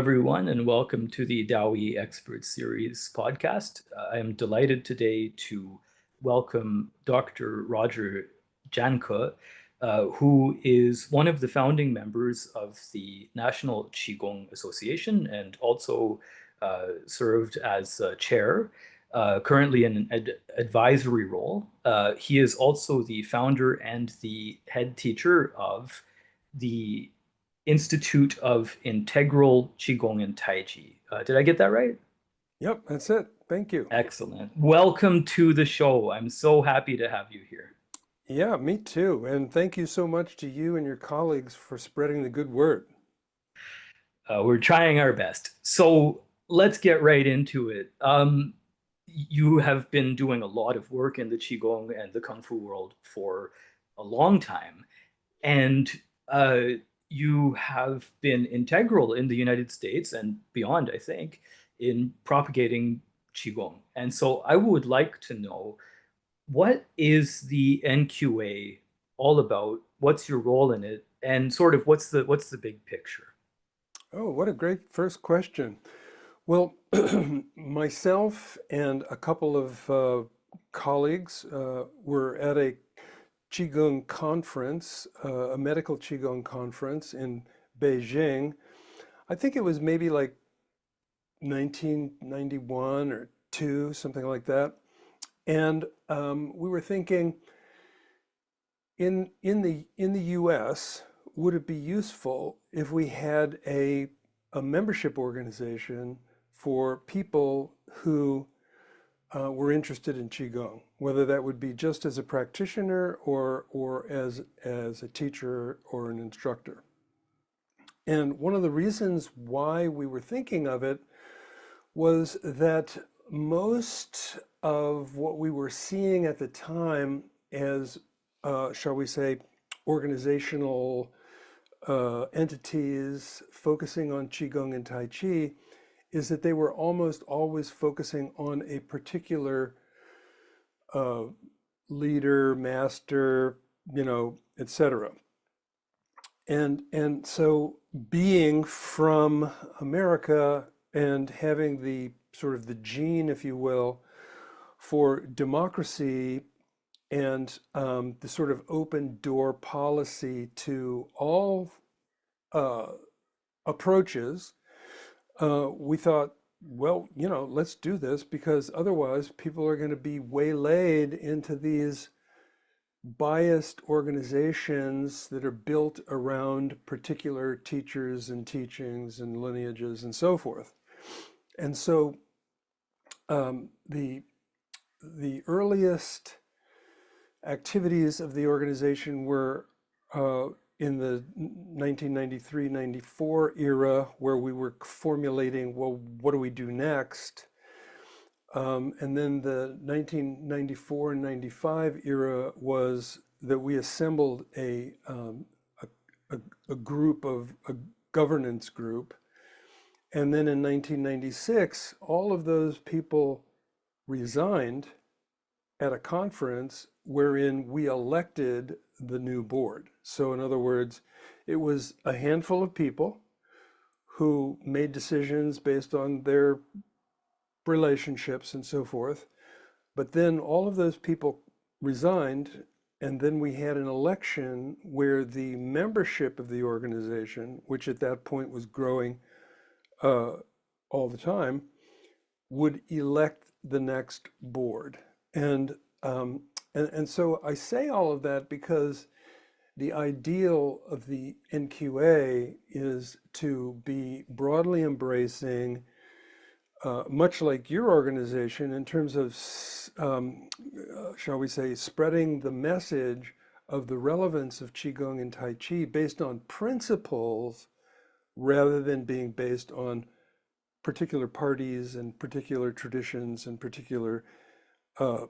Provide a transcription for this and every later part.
everyone, and welcome to the DAOI Expert Series podcast. I am delighted today to welcome Dr. Roger Jahnke, who is one of the founding members of the National Qigong Association and also served as chair, currently in an advisory role. He is also the founder and the head teacher of the Institute of Integral Qigong and Tai Chi. Did I get that right? Yep, that's it. Thank you. Excellent. Welcome to the show. I'm so happy to have you here. Yeah, me too. And thank you so much to you and your colleagues for spreading the good word. We're trying our best. So let's get right into it. You have been doing a lot of work in the Qigong and the Kung Fu world for a long time. And uh, you have been integral in the United States and beyond, I think, in propagating Qigong. And so I would like to know, what is the NQA all about? What's your role in it? And sort of what's the big picture? Oh, what a great first question. Well, myself and a couple of colleagues were at a Qigong conference, a medical Qigong conference in Beijing. I think it was maybe like 1991 or two, something like that. And we were thinking, in the U.S., would it be useful if we had a membership organization for people who were interested in Qigong, whether that would be just as a practitioner or as a teacher or an instructor? And one of the reasons why we were thinking of it was that most of what we were seeing at the time as, shall we say, organizational entities focusing on Qigong and Tai Chi is that they were almost always focusing on a particular uh, leader, master, etc. And so being from America and having the sort of the gene, if you will, for democracy and the sort of open door policy to all uh, approaches, we thought, well, let's do this because otherwise people are going to be waylaid into these biased organizations that are built around particular teachers and teachings and lineages and so forth. And so the earliest activities of the organization were in the 1993-94 era, where we were formulating, well, what do we do next? And then the 1994 and 95 era was that we assembled a group of a governance group. And then in 1996, all of those people resigned at a conference wherein we elected the new board. So in other words, it was a handful of people who made decisions based on their relationships and so forth. But then all of those people resigned, and then we had an election where the membership of the organization, which at that point was growing all the time, would elect the next board. And so I say all of that because the ideal of the NQA is to be broadly embracing, much like your organization, in terms of, shall we say, spreading the message of the relevance of Qigong and Tai Chi based on principles rather than being based on particular parties and particular traditions and particular uh,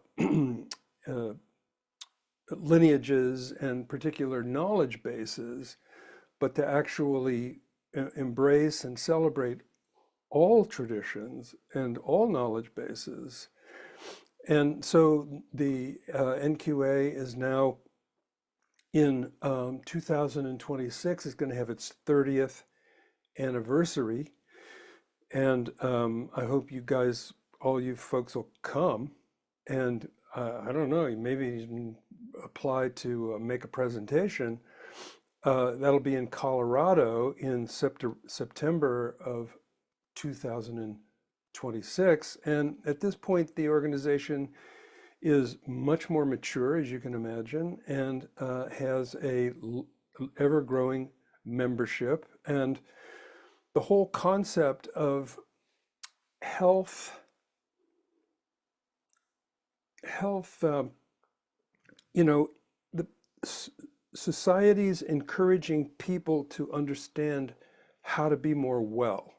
uh, lineages and particular knowledge bases, but to actually embrace and celebrate all traditions and all knowledge bases. And so the NQA is now in 2026, is going to have its 30th anniversary. And I hope you guys, all you folks, will come. And I don't know, maybe you can apply to make a presentation. That'll be in Colorado in September of 2026. And at this point, the organization is much more mature, as you can imagine, and has a ever-growing membership. And the whole concept of health, health, you know, the society's encouraging people to understand how to be more well.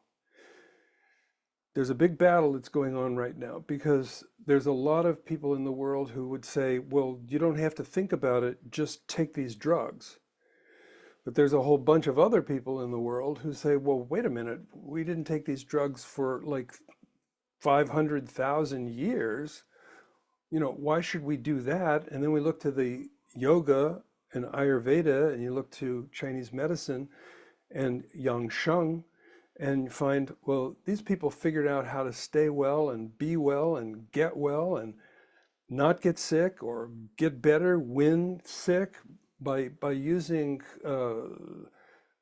There's a big battle that's going on right now because there's a lot of people in the world who would say, well, you don't have to think about it, just take these drugs. But there's a whole bunch of other people in the world who say, well, wait a minute, we didn't take these drugs for like 500,000 years. Why should we do that? And then we look to the yoga and Ayurveda, and you look to Chinese medicine and Yang Sheng, and you find, well, these people figured out how to stay well and be well and get well and not get sick or get better when sick by using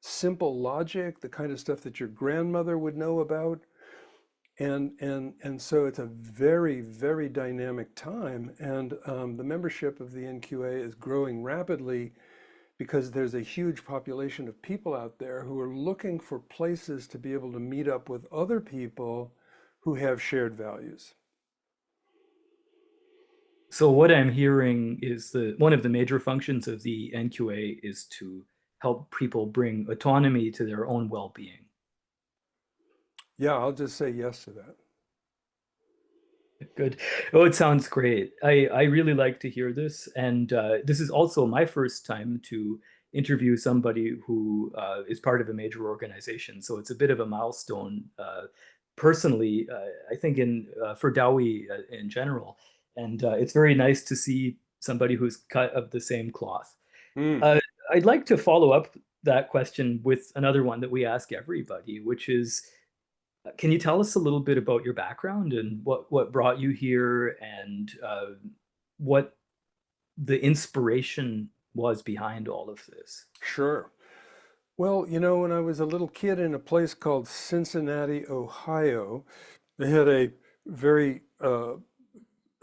simple logic, the kind of stuff that your grandmother would know about. And so it's a very, very dynamic time. And the membership of the NQA is growing rapidly because there's a huge population of people out there who are looking for places to be able to meet up with other people who have shared values. So what I'm hearing is that one of the major functions of the NQA is to help people bring autonomy to their own well-being. Yeah, I'll just say yes to that. Good. Oh, it sounds great. I really like to hear this, and this is also my first time to interview somebody who is part of a major organization. So it's a bit of a milestone, personally. I think in for DAOI in general, and it's very nice to see somebody who's cut of the same cloth. Mm, Uh, I'd like to follow up that question with another one that we ask everybody, which is can you tell us a little bit about your background and what brought you here and what the inspiration was behind all of this? sure. Well, when I was a little kid in a place called Cincinnati, Ohio, they had a very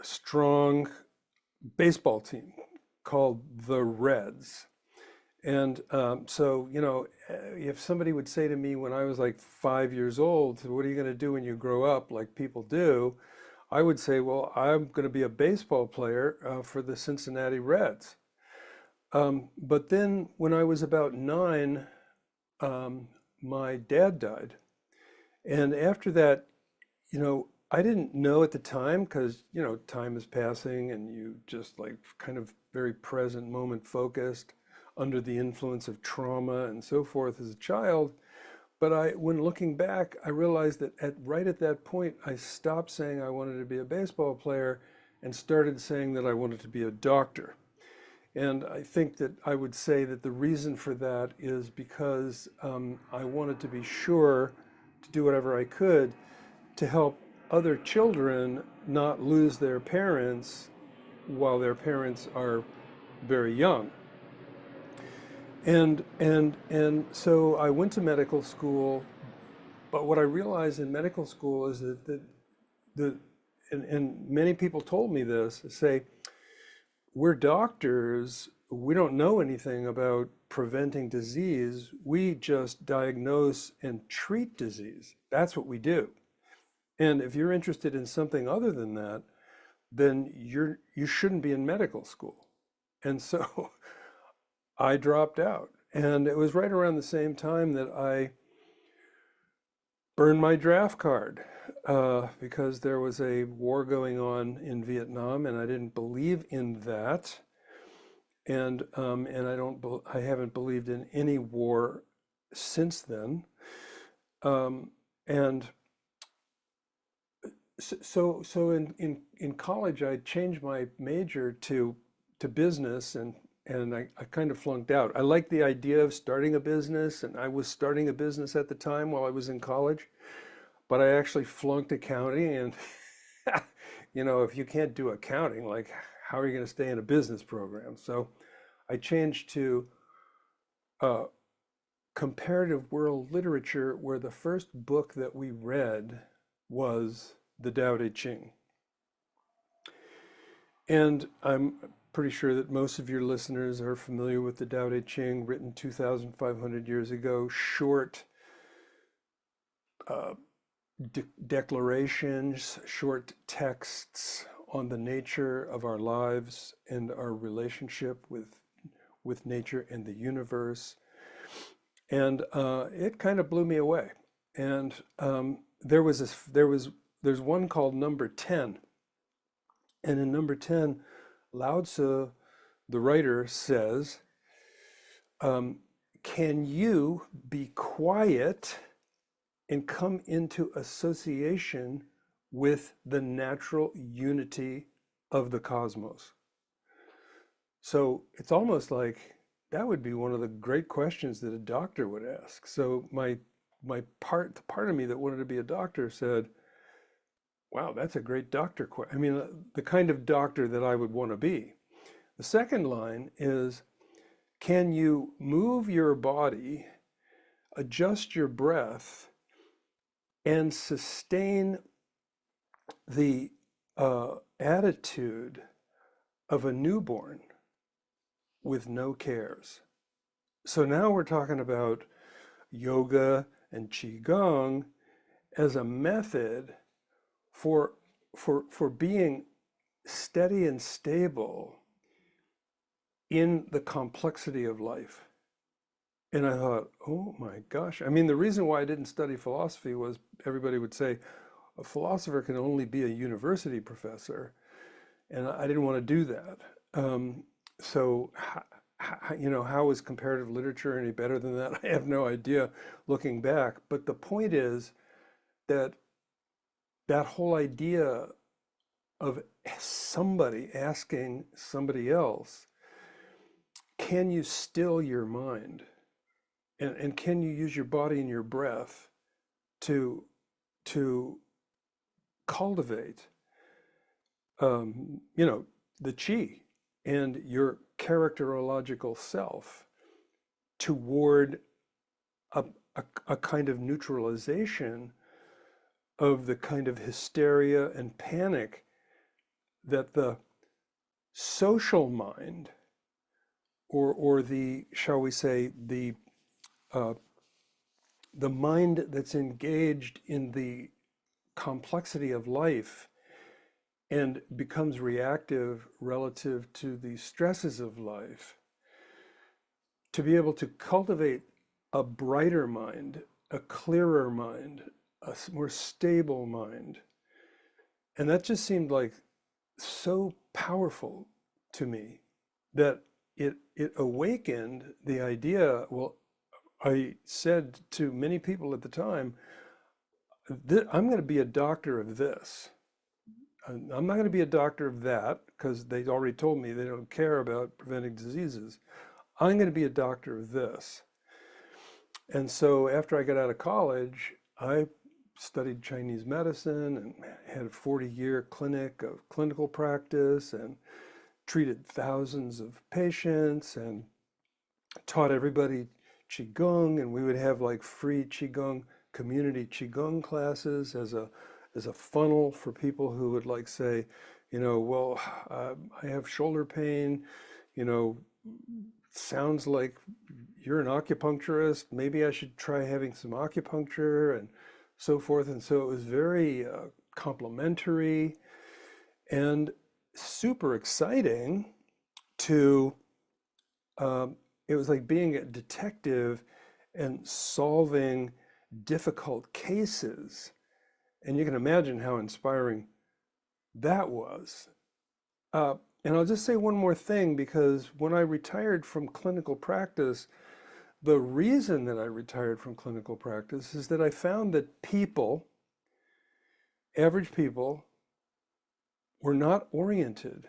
strong baseball team called the Reds. And so, if somebody would say to me when I was like 5 years old, what are you going to do when you grow up, like people do? I would say, well, I'm going to be a baseball player for the Cincinnati Reds. But then when I was about 9, my dad died. And after that, I didn't know at the time because, time is passing and you just like kind of very present moment focused under the influence of trauma and so forth as a child. But when looking back, I realized that right at that point, I stopped saying I wanted to be a baseball player and started saying that I wanted to be a doctor. And I think that I would say that the reason for that is because I wanted to be sure to do whatever I could to help other children not lose their parents while their parents are very young. And so I went to medical school, but what I realized in medical school is that the and many people told me this, say, we're doctors, we don't know anything about preventing disease. We just diagnose and treat disease. That's what we do. And if you're interested in something other than that, then you shouldn't be in medical school. And so I dropped out. And it was right around the same time that I burned my draft card because there was a war going on in Vietnam, and I didn't believe in that. And I haven't believed in any war since then. And so in college, I changed my major to business, and I kind of flunked out. I liked the idea of starting a business, and I was starting a business at the time while I was in college. but I actually flunked accounting. And, if you can't do accounting, like, how are you going to stay in a business program? So I changed to uh, comparative world literature, where the first book that we read was the Tao Te Ching. And I'm pretty sure that most of your listeners are familiar with the Tao Te Ching, written 2,500 years ago, short uh, declarations, short texts on the nature of our lives and our relationship with nature and the universe. And it kind of blew me away. And there's one called Number 10. And in Number 10, Lao Tzu, the writer, says, um, can you be quiet and come into association with the natural unity of the cosmos? So it's almost like that would be one of the great questions that a doctor would ask. So the part of me that wanted to be a doctor said, wow, that's a great doctor question. I mean, the kind of doctor that I would want to be. The second line is, can you move your body, adjust your breath, and sustain the attitude of a newborn with no cares? So now we're talking about yoga and Qigong as a method for, for being steady and stable in the complexity of life. And I thought, oh my gosh. I mean, the reason why I didn't study philosophy was everybody would say a philosopher can only be a university professor. And I didn't want to do that. So, how is comparative literature any better than that? I have no idea looking back. But the point is that that whole idea of somebody asking somebody else, can you still your mind? And can you use your body and your breath to to cultivate the chi and your characterological self toward a, a kind of neutralization of the kind of hysteria and panic that the social mind, or the, shall we say, uh, the mind that's engaged in the complexity of life and becomes reactive relative to the stresses of life, to be able to cultivate a brighter mind, a clearer mind, a more stable mind. And that just seemed like so powerful to me that it awakened the idea. Well, I said to many people at the time, I'm going to be a doctor of this. I'm not going to be a doctor of that, because they already told me they don't care about preventing diseases. I'm going to be a doctor of this. And so after I got out of college, I studied Chinese medicine and had a 40-year clinic of clinical practice and treated thousands of patients and taught everybody Qigong. And we would have like free Qigong, community Qigong classes as a funnel for people who would like say, well, I have shoulder pain, you know, sounds like you're an acupuncturist. Maybe I should try having some acupuncture and so forth. And so it was very complimentary and super exciting to, it was like being a detective and solving difficult cases. And you can imagine how inspiring that was. And I'll just say one more thing, because when I retired from clinical practice, the reason that I retired from clinical practice is that I found that people, average people, were not oriented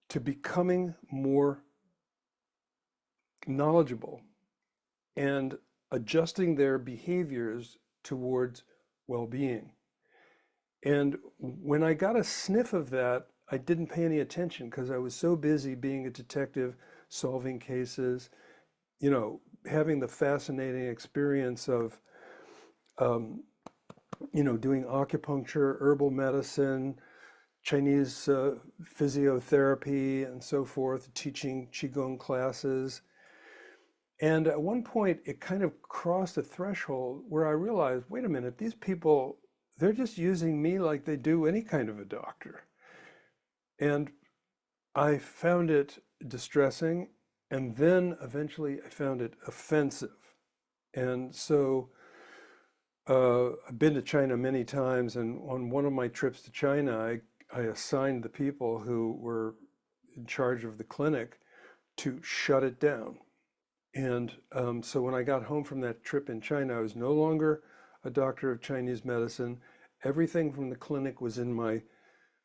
to becoming more knowledgeable and adjusting their behaviors towards well-being. And when I got a sniff of that, I didn't pay any attention because I was so busy being a detective, solving cases, having the fascinating experience of, um, doing acupuncture, herbal medicine, Chinese physiotherapy, and so forth, teaching Qigong classes. And at one point, it kind of crossed a threshold where I realized, wait a minute, these people, they're just using me like they do any kind of a doctor. And I found it distressing. And then eventually I found it offensive. And so I've been to China many times. And on one of my trips to China, I assigned the people who were in charge of the clinic to shut it down. And so when I got home from that trip in China, I was no longer a doctor of Chinese medicine. Everything from the clinic was in my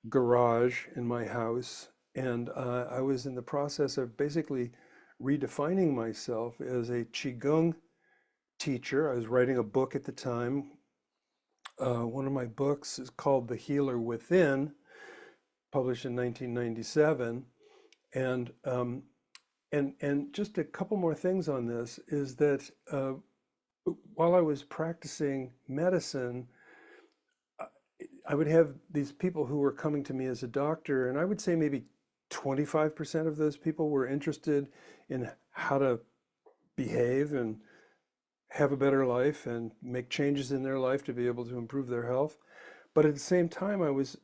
garage in my house. And I was in the process of basically redefining myself as a Qigong teacher. I was writing a book at the time. One of my books is called The Healer Within, published in 1997. And and just a couple more things on this is that while I was practicing medicine, I would have these people who were coming to me as a doctor, and I would say maybe 25% of those people were interested in how to behave and have a better life and make changes in their life to be able to improve their health. But at the same time, I was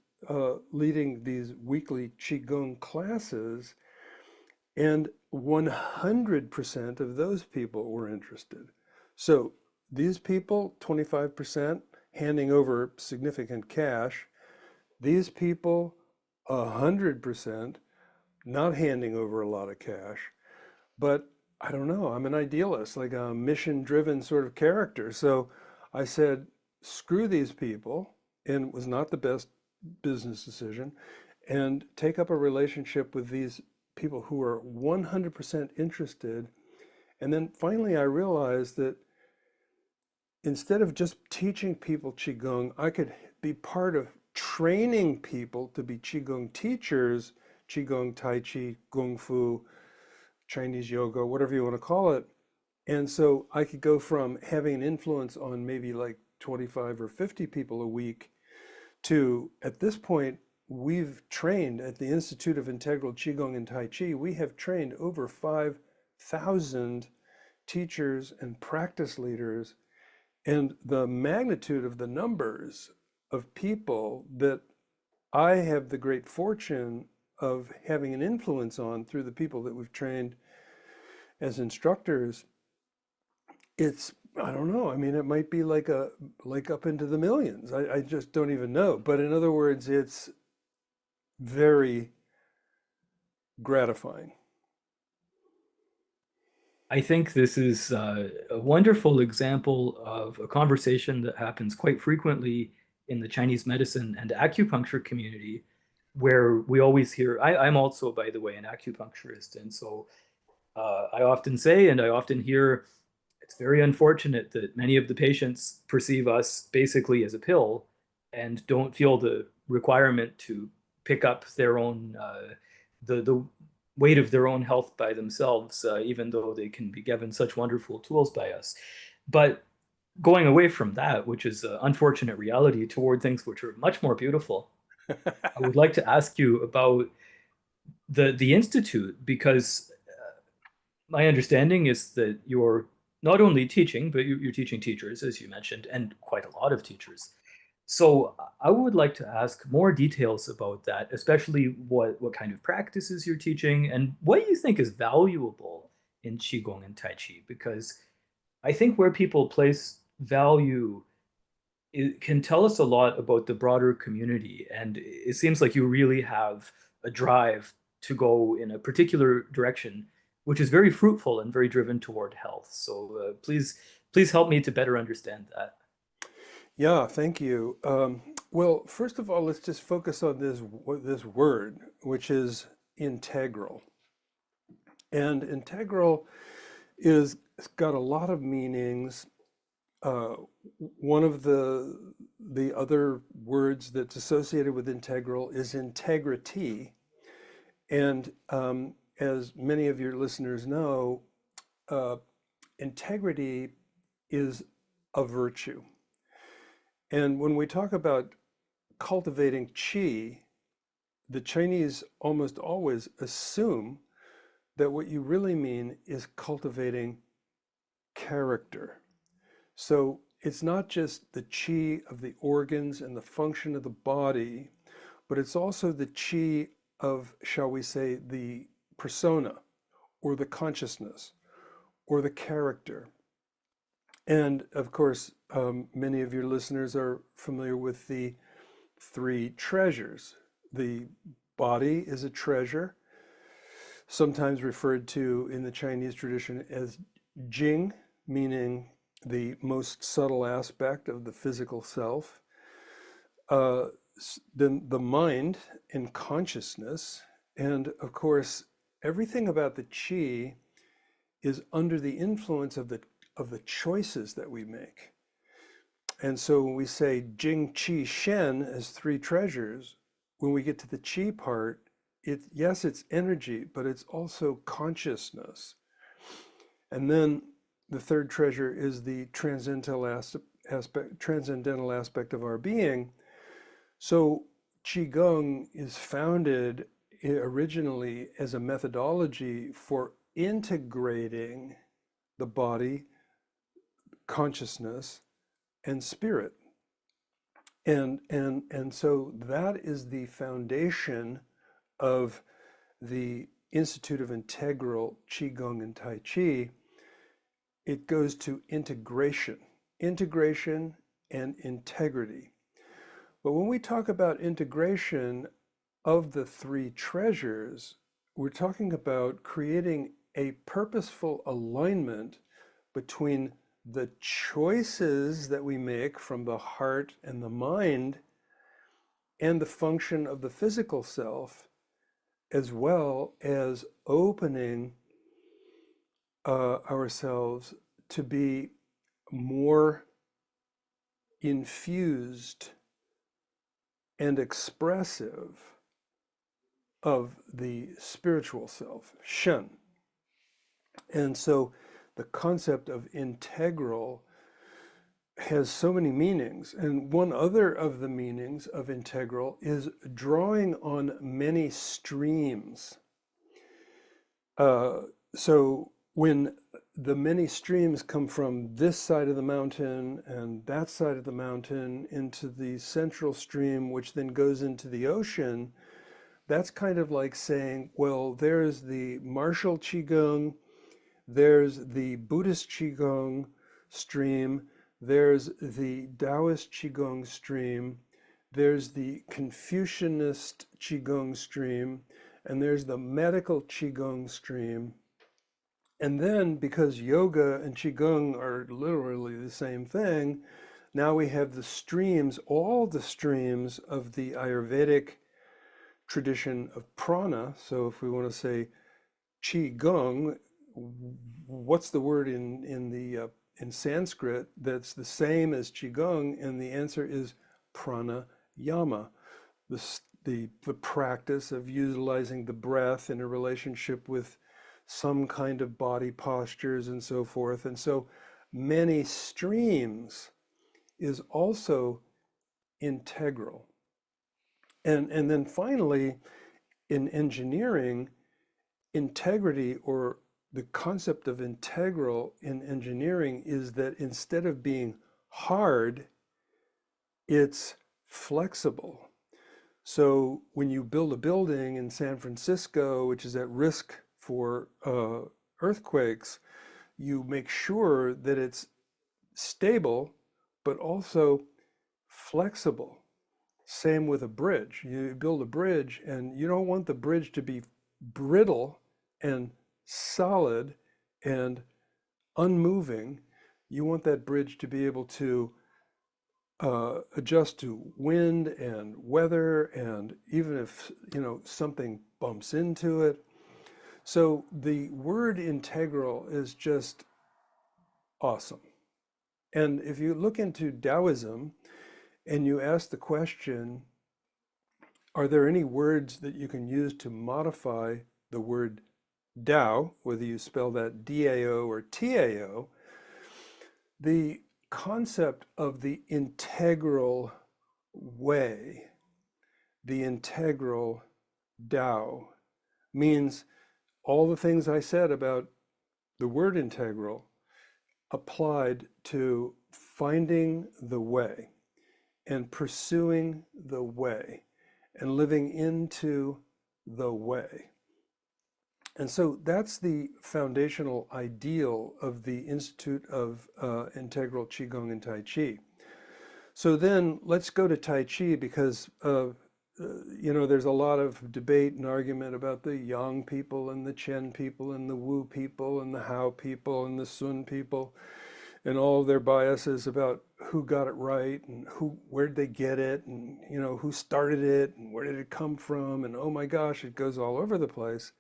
leading these weekly Qigong classes, and 100% of those people were interested. So these people, 25%, handing over significant cash. These people, 100%, not handing over a lot of cash. But I don't know, I'm an idealist, like a mission-driven sort of character. So I said, screw these people, and it was not the best business decision, and take up a relationship with these people who are 100% interested. And then finally, I realized that instead of just teaching people Qigong, I could be part of training people to be Qigong teachers, Qigong, Tai Chi, Kung Fu, Chinese yoga, whatever you want to call it. And so I could go from having an influence on maybe like 25 or 50 people a week to, at this point, we've trained at the Institute of Integral Qigong and Tai Chi, we have trained over 5,000 teachers and practice leaders. And the magnitude of the numbers of people that I have the great fortune of having an influence on through the people that we've trained as instructors, it's, I don't know. I mean, it might be like up into the millions. I just don't even know. But in other words, it's very gratifying. I think this is a wonderful example of a conversation that happens quite frequently in the Chinese medicine and acupuncture community, where we always hear, I'm also, by the way, an acupuncturist. And so I often say, and I often hear, it's very unfortunate that many of the patients perceive us basically as a pill and don't feel the requirement to pick up their own the weight of their own health by themselves, even though they can be given such wonderful tools by us. But going away from that, which is an unfortunate reality, toward things which are much more beautiful, I would like to ask you about the institute, because my understanding is that you're not only teaching, but you're teaching teachers, as you mentioned, and quite a lot of teachers. So I would like to ask more details about that, especially what kind of practices you're teaching and what you think is valuable in Qigong and Tai Chi, because I think where people place value, it can tell us a lot about the broader community. And it seems like you really have a drive to go in a particular direction, which is very fruitful and very driven toward health. So please help me to better understand that. Yeah, thank you. Well, first of all, let's just focus on this word, which is integral. And integral is it's got a lot of meanings. uh, one of the other words that's associated with integral is integrity. And as many of your listeners know, uh, integrity is a virtue. And when we talk about cultivating qi, the Chinese almost always assume that what you really mean is cultivating character. So it's not just the qi of the organs and the function of the body, but it's also the qi of, shall we say, the persona or the consciousness or the character. And of course, many of your listeners are familiar with the three treasures. The body is a treasure, sometimes referred to in the Chinese tradition as Jing, meaning the most subtle aspect of the physical self. Uh, then the mind and consciousness, and of course, everything about the qi is under the influence of the choices that we make. And so when we say Jing, Qi, Shen as three treasures, when we get to the Qi part, yes, it's energy, but it's also consciousness. And then the third treasure is the transcendental aspect of our being. So Qigong is founded originally as a methodology for integrating the body, consciousness, and spirit. And so that is the foundation of the Institute of Integral Qigong and Tai Chi. It goes to integration and integrity. But when we talk about integration of the three treasures, we're talking about creating a purposeful alignment between the choices that we make from the heart and the mind and the function of the physical self, as well as opening ourselves to be more infused and expressive of the spiritual self, Shen. And so the concept of integral has so many meanings. And one other of the meanings of integral is drawing on many streams. So when the many streams come from this side of the mountain and that side of the mountain into the central stream, which then goes into the ocean, that's kind of like saying, well, there's the martial Qigong, there's the Buddhist Qigong stream, there's the Taoist Qigong stream, there's the Confucianist Qigong stream, and there's the medical Qigong stream. And then because yoga and Qigong are literally the same thing, now we have the streams, all the streams of the Ayurvedic tradition of prana. So if we want to say Qigong, what's the word in Sanskrit that's the same as Qigong? And the answer is pranayama, the practice of utilizing the breath in a relationship with some kind of body postures and so forth. And so many streams is also integral. And then finally, in engineering, integrity, or the concept of integral in engineering, is that instead of being hard, it's flexible. So when you build a building in San Francisco, which is at risk for earthquakes, you make sure that it's stable, but also flexible. Same with a bridge. You build a bridge and you don't want the bridge to be brittle and solid and unmoving. You want that bridge to be able to adjust to wind and weather, and even if something bumps into it. So the word integral is just awesome. And if you look into Taoism and you ask the question, are there any words that you can use to modify the word Tao, whether you spell that DAO or TAO, the concept of the integral way, the integral Tao, means all the things I said about the word integral applied to finding the way and pursuing the way and living into the way. And so that's the foundational ideal of the Institute of Integral Qigong and Tai Chi. So then let's go to Tai Chi because, there's a lot of debate and argument about the Yang people and the Chen people and the Wu people and the Hao people and the Sun people and all of their biases about who got it right and where'd they get it and, who started it and where did it come from? And oh my gosh, it goes all over the place.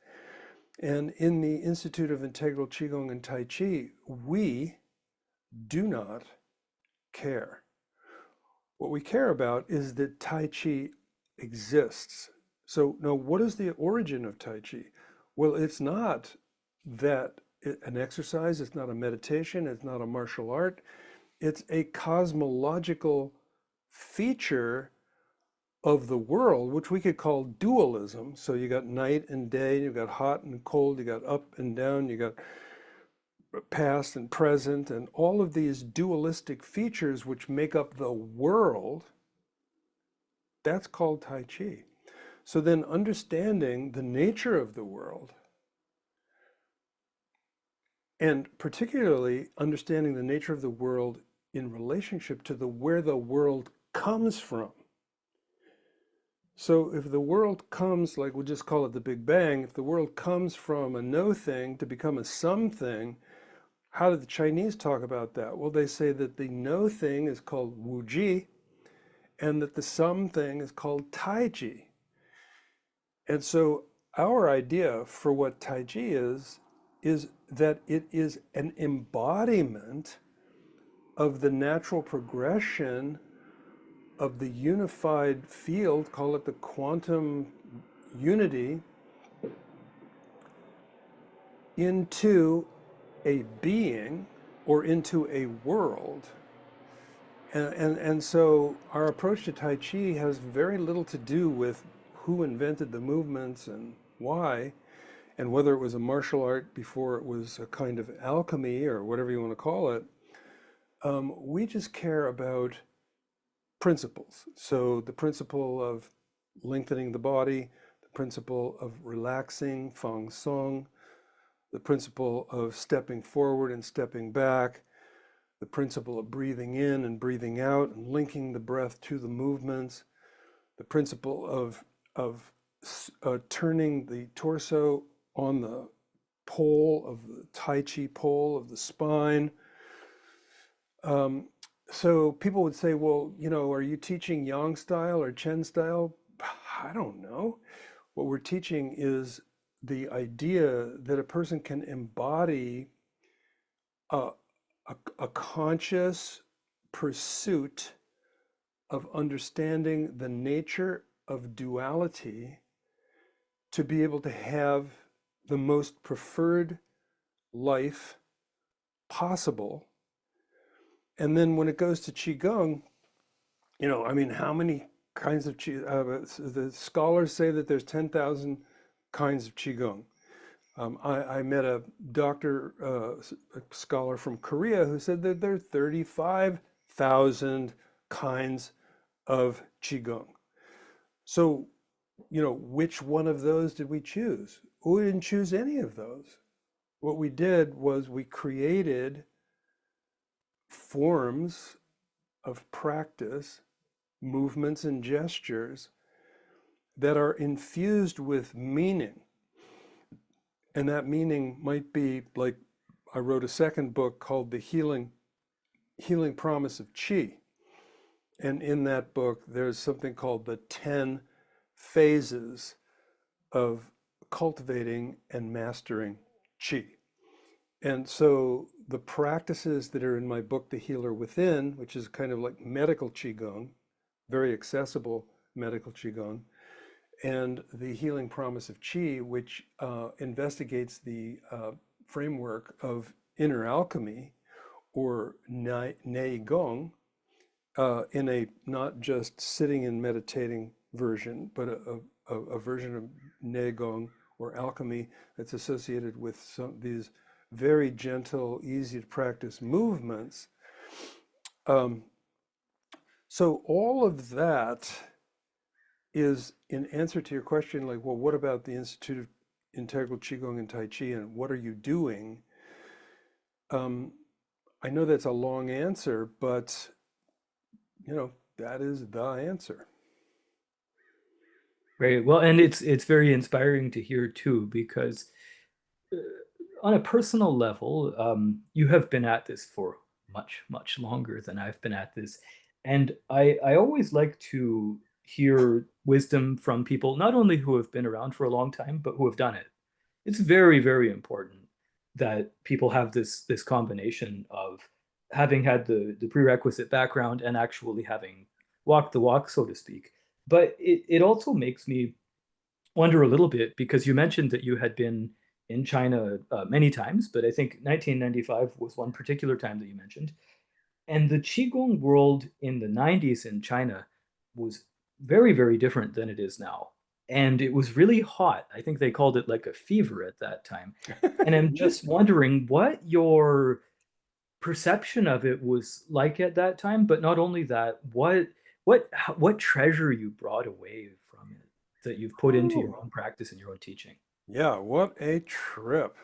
And in the Institute of Integral Qigong and Tai Chi, we do not care. What we care about is that Tai Chi exists. So now, what is the origin of Tai Chi? Well, it's not that an exercise, it's not a meditation, it's not a martial art. It's a cosmological feature of the world, which we could call dualism. So you got night and day, you got hot and cold, you got up and down, you got past and present, and all of these dualistic features which make up the world, that's called Tai Chi. So then understanding the nature of the world, and particularly understanding the nature of the world in relationship to where the world comes from. So if the world comes, like we'll just call it the Big Bang, if the world comes from a no thing to become a some thing, how did the Chinese talk about that? Well, they say that the no thing is called Wu Ji, and that the some thing is called Tai Chi. And so our idea for what Tai Chi is that it is an embodiment of the natural progression of the unified field, call it the quantum unity, into a being or into a world. And so our approach to Tai Chi has very little to do with who invented the movements and why, and whether it was a martial art before it was a kind of alchemy or whatever you want to call it. We just care about principles. So the principle of lengthening the body, the principle of relaxing, Fang Song, the principle of stepping forward and stepping back, the principle of breathing in and breathing out and linking the breath to the movements, the principle of turning the torso on the pole of the Tai Chi pole of the spine. So people would say, well, are you teaching Yang style or Chen style? I don't know. What we're teaching is the idea that a person can embody a conscious pursuit of understanding the nature of duality to be able to have the most preferred life possible. And then when it goes to Qigong, how many kinds of Qigong? The scholars say that there's 10,000 kinds of Qigong. I met a doctor, a scholar from Korea, who said that there are 35,000 kinds of Qigong. So, which one of those did we choose? We didn't choose any of those. What we did was we created forms of practice, movements and gestures that are infused with meaning. And that meaning might be like, I wrote a second book called The Healing Promise of Qi. And in that book, there's something called the 10 phases of cultivating and mastering Qi. And so the practices that are in my book, The Healer Within, which is kind of like medical Qigong, very accessible medical Qigong, and The Healing Promise of Qi, which investigates the framework of inner alchemy or Nei Gong in a not just sitting and meditating version, but a version of Nei Gong or alchemy that's associated with these very gentle, easy to practice movements. Um, so all of that is in answer to your question, like, well, what about the Institute of Integral Qigong and Tai Chi, and what are you doing? Um, I know that's a long answer, but that is the answer. Right. Well, and it's very inspiring to hear too, because uh, on a personal level, you have been at this for much, much longer than I've been at this. And I always like to hear wisdom from people, not only who have been around for a long time, but who have done it. It's very, very important that people have this combination of having had the prerequisite background and actually having walked the walk, so to speak. But it also makes me wonder a little bit because you mentioned that you had been in China many times, but I think 1995 was one particular time that you mentioned. And the Qigong world in the 90s in China was very, very different than it is now. And it was really hot. I think they called it like a fever at that time. And I'm Yeah. just wondering what your perception of it was like at that time, but not only that, what treasure you brought away from it that you've put into your Oh, own practice and your own teaching. yeah, what a trip.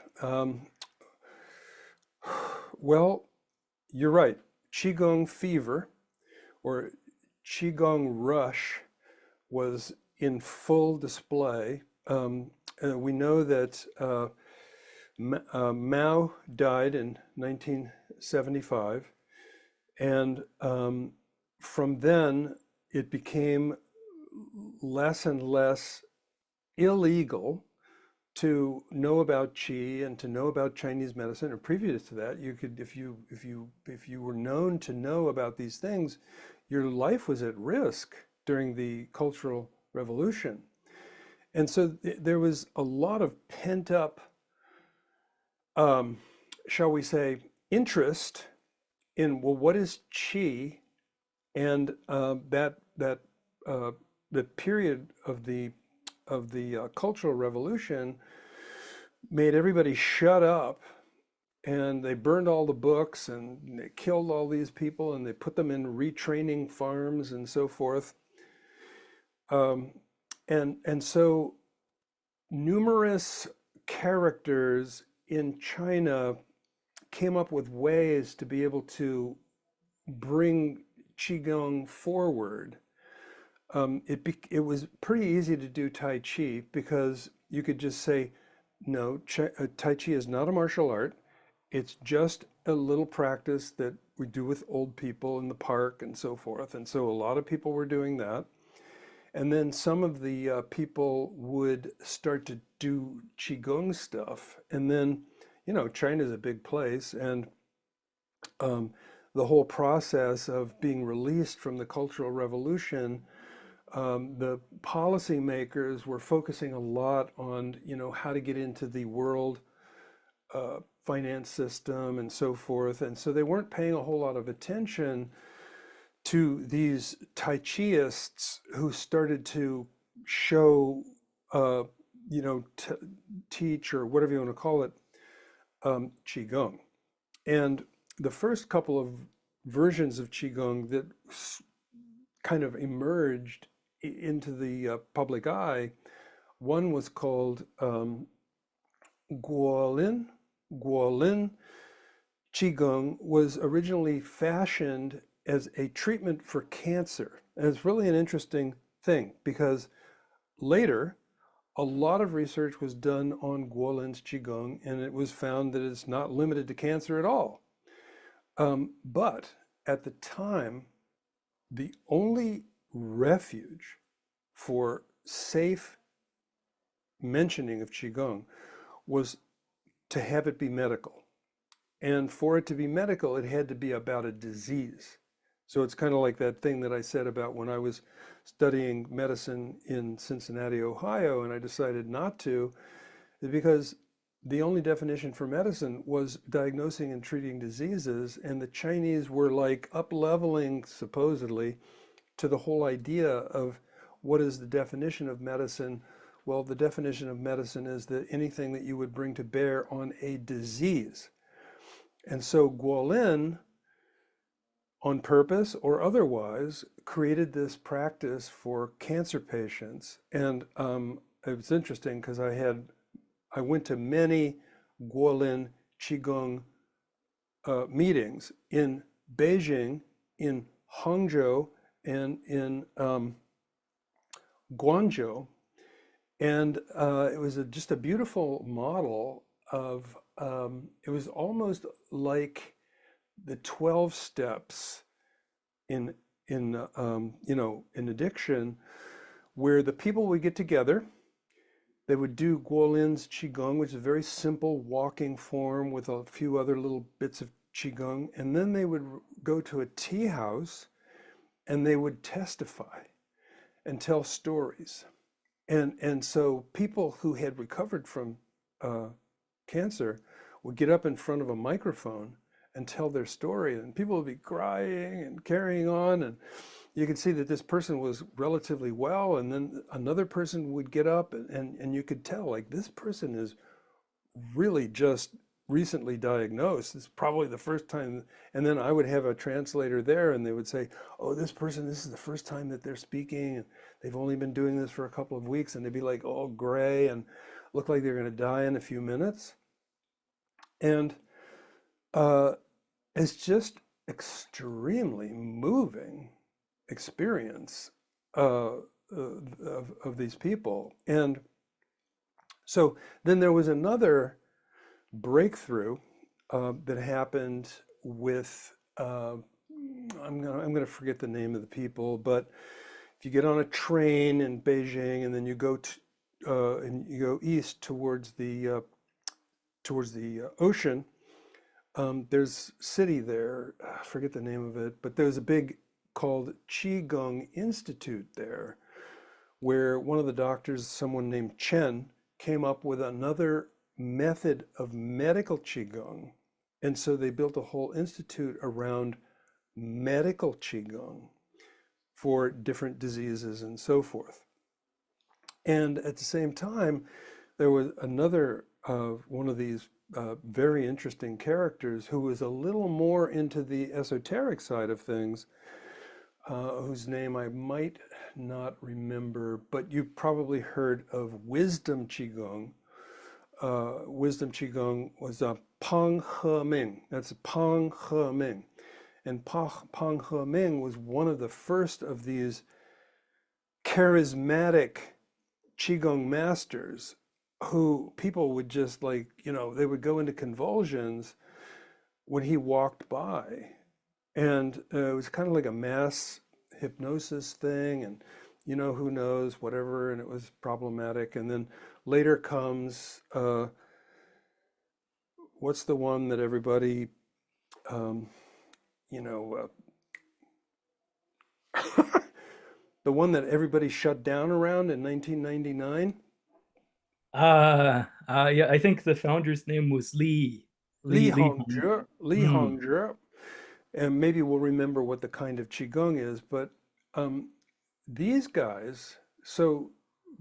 Well, you're right. Qigong fever or Qigong rush was in full display. We know that Mao died in 1975, and from then it became less and less illegal to know about qi and to know about Chinese medicine. And previous to that, you could, if you were known to know about these things, your life was at risk during the Cultural Revolution. And so there was a lot of pent up, um, shall we say, interest in, well, what is qi? And the period of the Cultural Revolution made everybody shut up, and they burned all the books and they killed all these people and they put them in retraining farms and so forth. Um, and so numerous characters in China came up with ways to be able to bring Qigong forward. It was pretty easy to do Tai Chi because you could just say, no, Tai Chi is not a martial art. It's just a little practice that we do with old people in the park and so forth. And so a lot of people were doing that. And then some of the people would start to do Qigong stuff. And then, China's a big place. And um, the whole process of being released from the Cultural Revolution, the policymakers were focusing a lot on, how to get into the world finance system and so forth. And so they weren't paying a whole lot of attention to these Tai Chiists who started to show, uh, teach or whatever you want to call it, Qigong. And the first couple of versions of Qigong that kind of emerged into the public eye, one was called Guolin. Guolin Qigong was originally fashioned as a treatment for cancer. And it's really an interesting thing because later, a lot of research was done on Guolin's Qigong, and it was found that it's not limited to cancer at all. But at the time, the only refuge for safe mentioning of Qigong was to have it be medical. And for it to be medical, it had to be about a disease. So it's kind of like that thing that I said about when I was studying medicine in Cincinnati, Ohio, and I decided not to, because the only definition for medicine was diagnosing and treating diseases, and the Chinese were like up-leveling, supposedly, to the whole idea of what is the definition of medicine. Well, the definition of medicine is that anything that you would bring to bear on a disease. And so Guolin, on purpose or otherwise, created this practice for cancer patients. And it was interesting because I went to many Guolin Qigong meetings in Beijing, in Hangzhou, and in Guangzhou. And it was just a beautiful model of, it was almost like the 12 steps in, in addiction, where the people would get together. They would do Guolin's Qigong, which is a very simple walking form with a few other little bits of Qigong. And then they would go to a tea house and they would testify and tell stories. And so people who had recovered from cancer would get up in front of a microphone and tell their story, and people would be crying and carrying on, and you could see that this person was relatively well, and then another person would get up, and you could tell, like, this person is really just recently diagnosed. It's probably the first time. And then I would have a translator there, and they would say, oh, this person, this is the first time that they're speaking, and they've only been doing this for a couple of weeks, and they'd be like all gray and look like they're going to die in a few minutes. And uh, it's just extremely moving experience of these people. And so then there was another breakthrough that happened with, I'm gonna forget the name of the people, but if you get on a train in Beijing and then you go to, and you go east towards the ocean, there's a city there, I forget the name of it, but there's a big called Qigong Institute there, where one of the doctors, someone named Chen, came up with another method of medical Qigong. And so they built a whole institute around medical Qigong for different diseases and so forth. And at the same time, there was another one of these very interesting characters who was a little more into the esoteric side of things, whose name I might not remember, but you probably heard of Wisdom Qigong. Wisdom Qigong was Pang He Ming. That's Pang He Ming. And Pang He Ming was one of the first of these charismatic Qigong masters who people would just like, they would go into convulsions when he walked by. And it was kind of like a mass hypnosis thing, and who knows, whatever, and it was problematic. And then later comes, what's the one that everybody, you know, the one that everybody shut down around in 1999? Yeah, I think the founder's name was Li Hong. Li Mm. Hongzhi, and maybe we'll remember what the kind of Qigong is, but um, these guys, so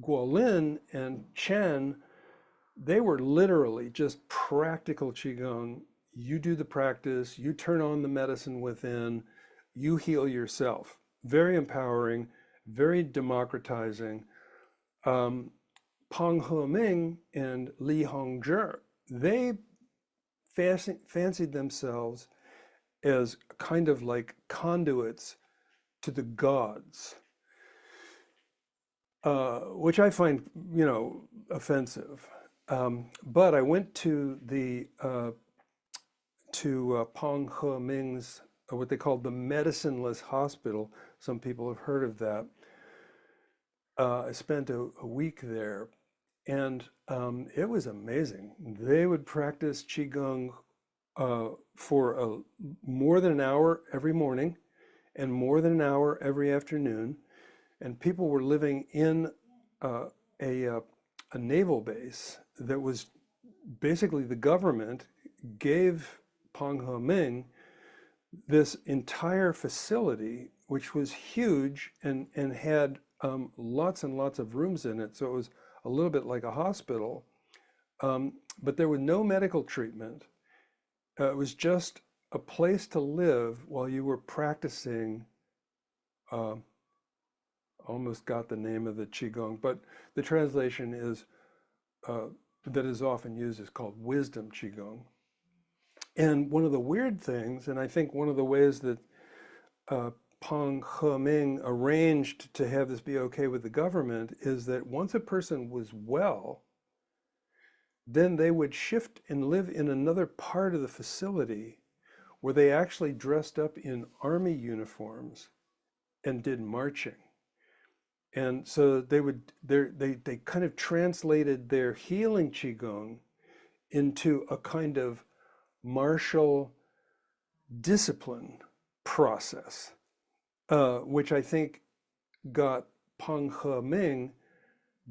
Guolin and Chen, they were literally just practical Qigong. You do the practice, you turn on the medicine within, you heal yourself. Very empowering, very democratizing. Um, Pang He Ming and Li Hongzhi, they fancied themselves as kind of like conduits to the gods, which I find, offensive. But I went to the Pang He Ming's, what they called the medicineless hospital. Some people have heard of that. I spent a week there, and it was amazing. They would practice Qigong for more than an hour every morning and more than an hour every afternoon. And people were living in uh, a naval base that was basically the government gave Peng He-ming this entire facility, which was huge and had lots and lots of rooms in it. So it was a little bit like a hospital, but there was no medical treatment. It was just a place to live while you were practicing. Uh, Almost got the name of the Qigong, but the translation is uh, that is often used is called wisdom Qigong. And one of the weird things, and I think one of the ways that Peng He-ming arranged to have this be okay with the government is that once a person was well, then they would shift and live in another part of the facility where they actually dressed up in army uniforms and did marching. And so they kind of translated their healing qigong into a kind of martial discipline process, which I think got Peng He-ming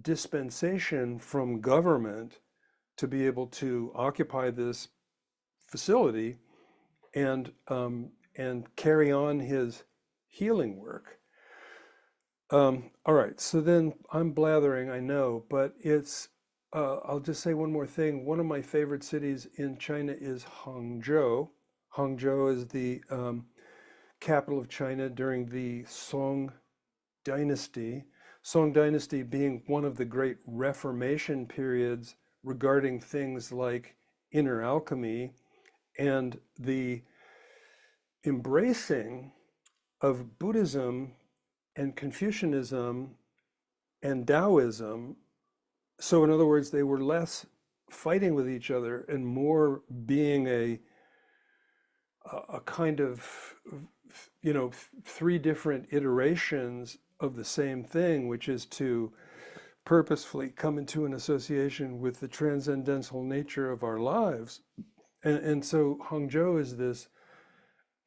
dispensation from government to be able to occupy this facility and carry on his healing work. All right, so then I'm blathering, I know, but I'll just say one more thing. One of my favorite cities in China is Hangzhou. Hangzhou is the capital of China during the Song Dynasty. Song Dynasty being one of the great Reformation periods regarding things like inner alchemy and the embracing of Buddhism and Confucianism and Taoism. So, in other words, they were less fighting with each other and more being a kind of, three different iterations of the same thing, which is to purposefully come into an association with the transcendental nature of our lives. And so Hangzhou is this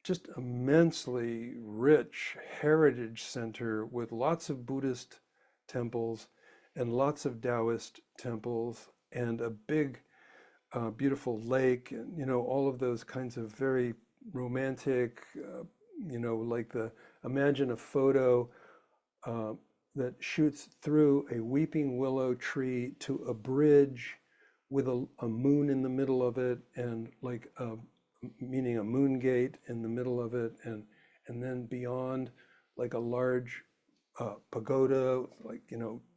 just immensely rich heritage center with lots of Buddhist temples and lots of Taoist temples and a big, beautiful lake, and all of those kinds of very romantic, like imagine a photo uh, that shoots through a weeping willow tree to a bridge with a moon in the middle of it, and like meaning a moon gate in the middle of it, and then beyond like a large pagoda, like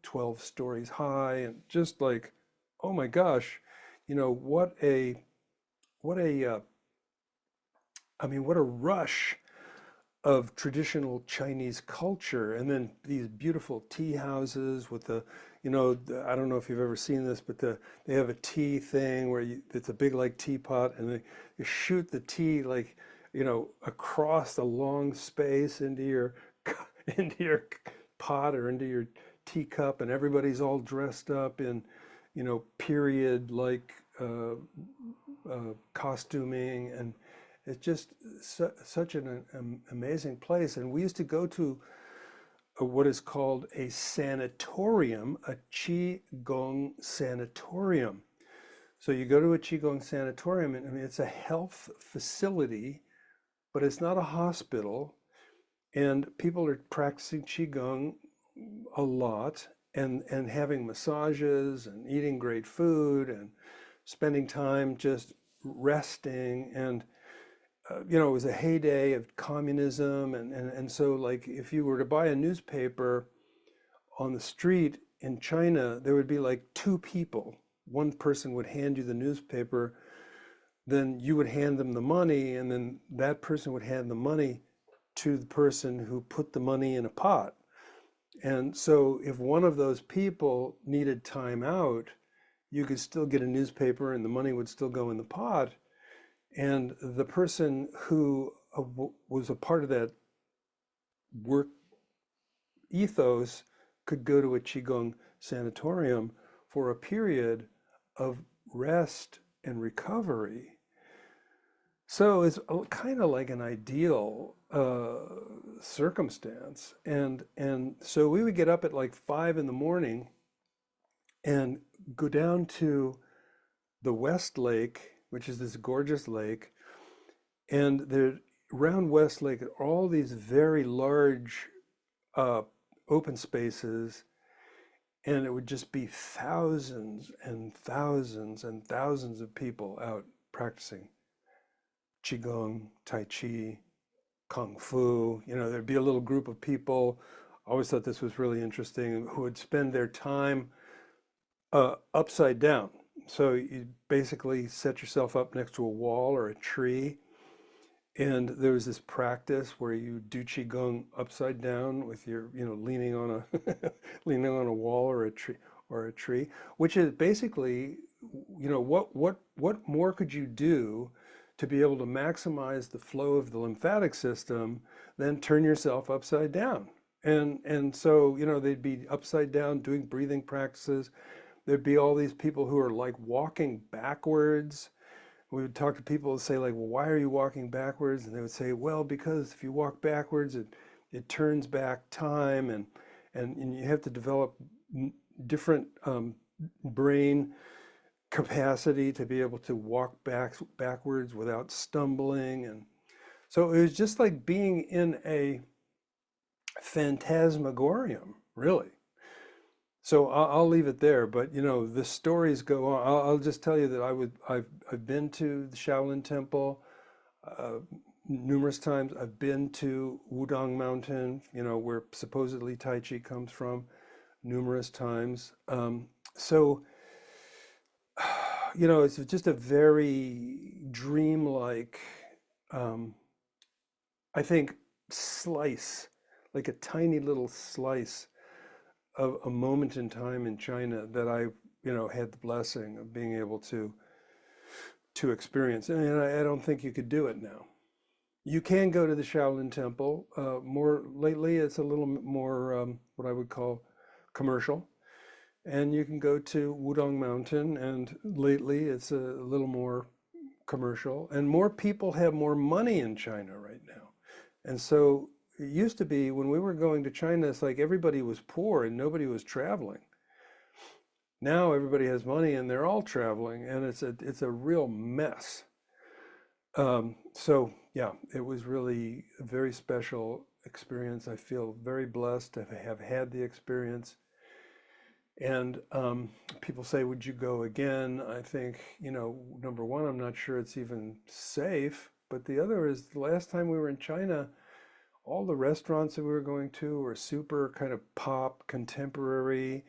12 stories high, and just like, oh my gosh, what a what a rush of traditional Chinese culture. And then these beautiful tea houses with I don't know if you've ever seen this, but they have a tea thing where it's a big like teapot, and they shoot the tea like, across a long space into your into your pot or into your teacup, and everybody's all dressed up in, period like costuming, and it's just such an amazing place. And we used to go to what is called a sanatorium, a Qigong sanatorium. So you go to a Qigong sanatorium, and I mean, it's a health facility, but it's not a hospital. And people are practicing Qigong a lot and having massages and eating great food and spending time just resting. And it was a heyday of communism, and so like if you were to buy a newspaper on the street in China, there would be like two people. One person would hand you the newspaper, then you would hand them the money, and then that person would hand the money to the person who put the money in a pot. And so if one of those people needed time out, you could still get a newspaper and the money would still go in the pot. And the person who was a part of that work ethos could go to a Qigong sanatorium for a period of rest and recovery. So it's kind of like an ideal circumstance, and so we would get up at like 5 in the morning and go down to the West Lake, which is this gorgeous lake, and there around West Lake are all these very large uh, open spaces, and it would just be thousands and thousands and thousands of people out practicing Qigong, Tai Chi, Kung Fu. There'd be a little group of people. I always thought this was really interesting, who would spend their time upside down. So you basically set yourself up next to a wall or a tree, and there was this practice where you do qigong upside down with your, leaning on a leaning on a wall or a tree, which is basically, what more could you do to be able to maximize the flow of the lymphatic system than turn yourself upside down? And so, they'd be upside down doing breathing practices. There'd be all these people who are like walking backwards. We would talk to people and say like, well, why are you walking backwards? And they would say, well, because if you walk backwards, it turns back time, and you have to develop different brain capacity to be able to walk backwards without stumbling. And so it was just like being in a phantasmagorium, really. So I'll leave it there, but the stories go on. I'll just tell you that I've been to the Shaolin Temple uh, numerous times. I've been to Wudang Mountain, where supposedly Tai Chi comes from, numerous times. So it's just a very dreamlike, um, I think, slice, like a tiny little slice of a moment in time in China that I, had the blessing of being able to experience. And I don't think you could do it now. You can go to the Shaolin Temple. More lately, it's a little more what I would call commercial. And you can go to Wudong Mountain, and lately it's a little more commercial. And more people have more money in China right now. And so it used to be when we were going to China, it's like everybody was poor and nobody was traveling. Now everybody has money and they're all traveling, and it's a real mess. So yeah, it was really a very special experience. I feel very blessed to have had the experience. And people say, would you go again? I think, number one, I'm not sure it's even safe. But the other is the last time we were in China, all the restaurants that we were going to were super kind of pop, contemporary.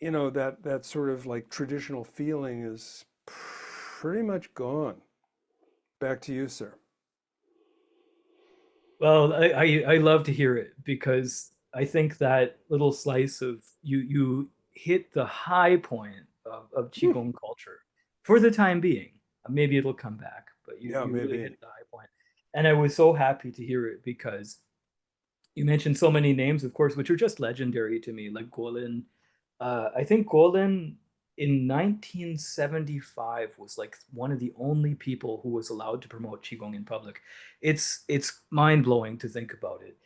That sort of like traditional feeling is pretty much gone. Back to you, sir. Well, I love to hear it because I think that little slice of you hit the high point of Hmm. Qigong culture for the time being. Maybe it'll come back, but you Yeah, you really maybe. hit the high point. And I was so happy to hear it because you mentioned so many names, of course, which are just legendary to me, like Guolin. I think Guolin in 1975 was like one of the only people who was allowed to promote Qigong in public. It's mind-blowing to think about it.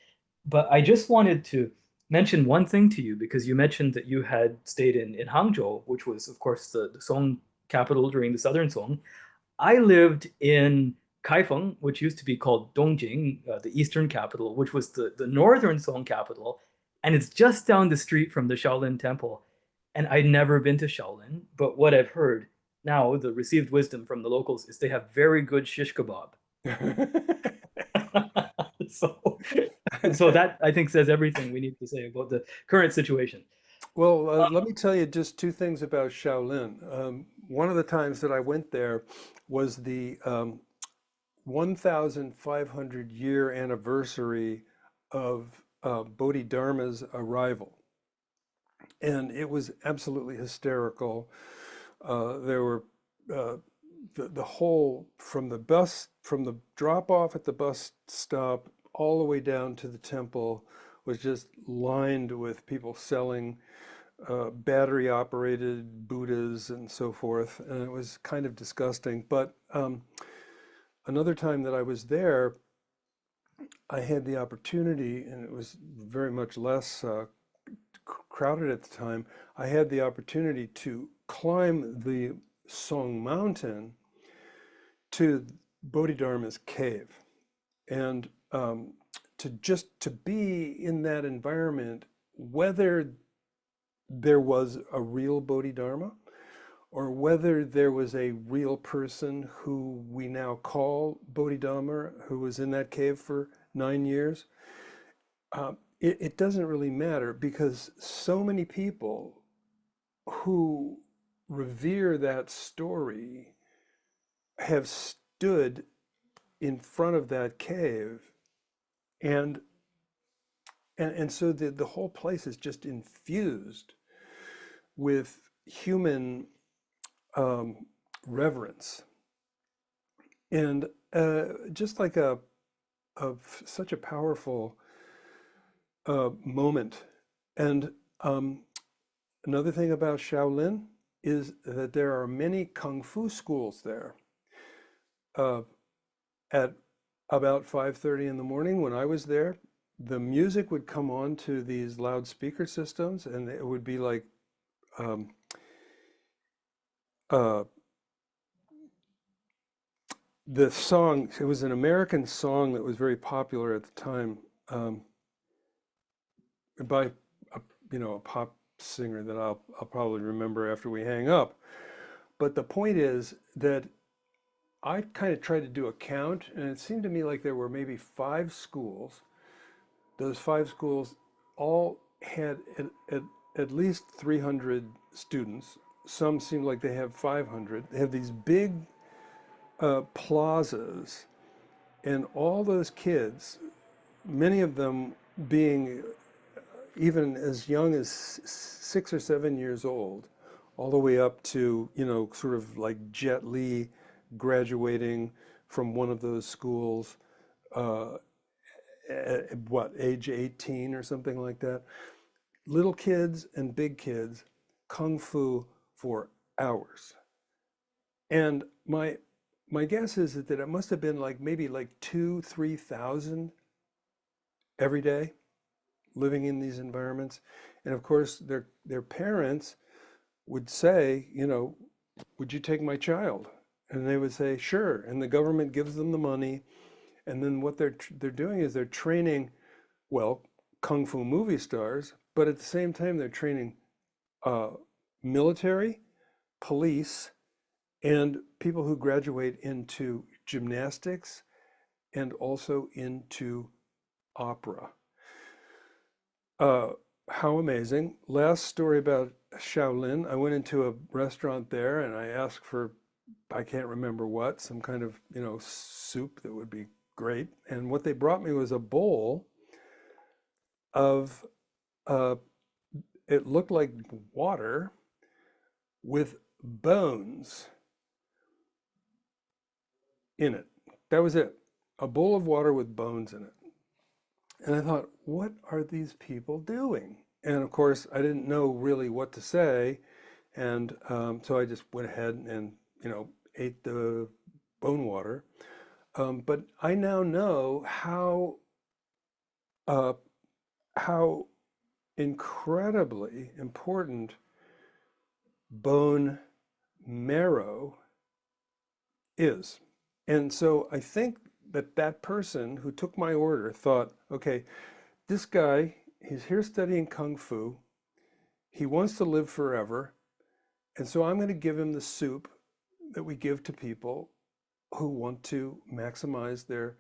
But I just wanted to mention one thing to you because you mentioned that you had stayed in Hangzhou, which was, of course, the Song capital during the Southern Song. I lived in Kaifeng, which used to be called Dongjing, the eastern capital, which was the northern Song capital, and it's just down the street from the Shaolin Temple. And I'd never been to Shaolin, but what I've heard now, the received wisdom from the locals is they have very good shish kebab. So, so that I think says everything we need to say about the current situation. Well, let me tell you just two things about Shaolin. One of the times that I went there was the 1,500 year anniversary of Bodhidharma's arrival. And it was absolutely hysterical. There were uh, the whole, from the drop off at the bus stop all the way down to the temple was just lined with people selling battery operated Buddhas and so forth. And it was kind of disgusting. But another time that I was there, I had the opportunity, and it was very much less crowded at the time. I had the opportunity to climb the Song Mountain to Bodhidharma's cave, and to be in that environment, whether there was a real Bodhidharma or whether there was a real person who we now call Bodhidharma, who was in that cave for 9 years, it doesn't really matter, because so many people who revere that story have stood in front of that cave, and and so the whole place is just infused with human um, reverence, and just like a of such a powerful moment. And another thing about Shaolin is that there are many kung fu schools there. Uh, at about 5:30 in the morning when I was there, the music would come on to these loudspeaker systems, and it would be like um, uh, the song. It was an American song that was very popular at the time, by a, a pop singer that I'll probably remember after we hang up. But the point is that I kind of tried to do a count, and it seemed to me like there were maybe 5 schools. Those 5 schools all had at least 300 students. Some seem like they have 500. They have these big plazas, and all those kids, many of them being even as young as 6 or 7 years old, all the way up to, sort of like Jet Li graduating from one of those schools, uh, at what, age 18 or something like that. Little kids and big kids, kung fu for hours. And my guess is that it must have been like maybe like 2, 3 thousand every day living in these environments. And of course, their parents would say, would you take my child? And they would say, sure. And the government gives them the money. And then what they're doing is they're training, well, kung fu movie stars, but at the same time they're training uh, military, police, and people who graduate into gymnastics and also into opera. Uh, how amazing. Last story about Shaolin. I went into a restaurant there and I asked for, I can't remember what, some kind of, soup that would be great. And what they brought me was a bowl of, uh, it looked like water with bones in it. That was it. A bowl of water with bones in it. And I thought, what are these people doing? And of course, I didn't know really what to say. And so I just went ahead and, ate the bone water. But I now know uh, how incredibly important bone marrow is. And so I think that that person who took my order thought, okay, this guy, he's here studying Kung Fu. He wants to live forever. And so I'm going to give him the soup that we give to people who want to maximize their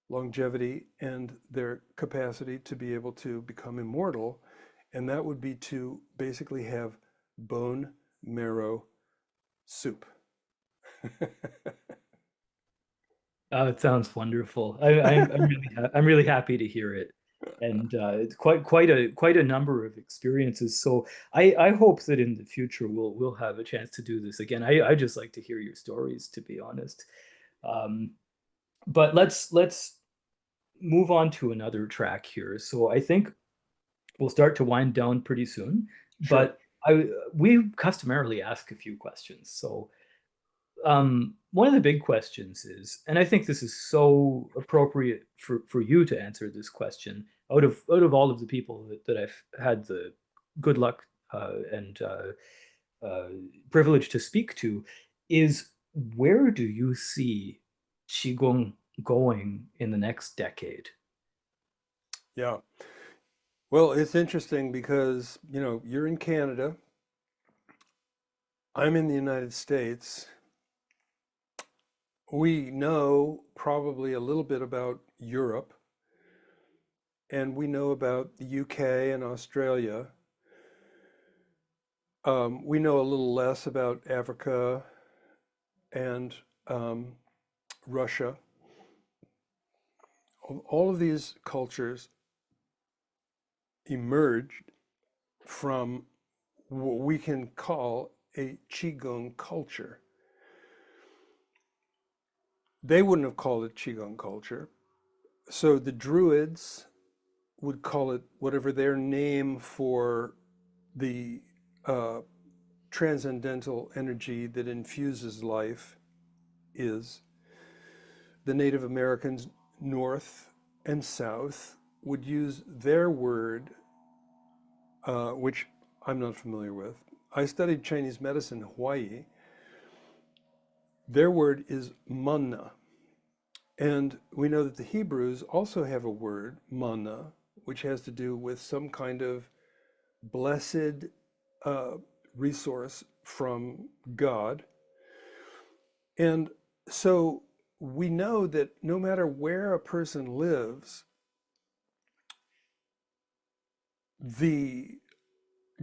longevity and their capacity to be able to become immortal. And that would be to basically have bone marrow soup. It sounds wonderful. I'm really happy to hear it, and it's quite a number of experiences. So I hope that in the future we'll have a chance to do this again. I just like to hear your stories, to be honest. Um, but let's move on to another track here. So I think we'll start to wind down pretty soon, Sure. but I we customarily ask a few questions. So one of the big questions is, and I think this is so appropriate for you to answer this question, out of all of the people that I've had the good luck and privilege to speak to, is where do you see Qigong going in the next decade? Yeah. Well, it's interesting because, you're in Canada, I'm in the United States. We know probably a little bit about Europe, and we know about the UK and Australia. We know a little less about Africa and Russia. All of these cultures emerged from what we can call a Qigong culture. They wouldn't have called it Qigong culture. So the Druids would call it whatever their name for the uh, transcendental energy that infuses life is. The Native Americans, North and South, would use their word, which I'm not familiar with. I studied Chinese medicine in Hawaii. Their word is manna. And we know that the Hebrews also have a word, manna, which has to do with some kind of blessed uh, resource from God. And so we know that no matter where a person lives, the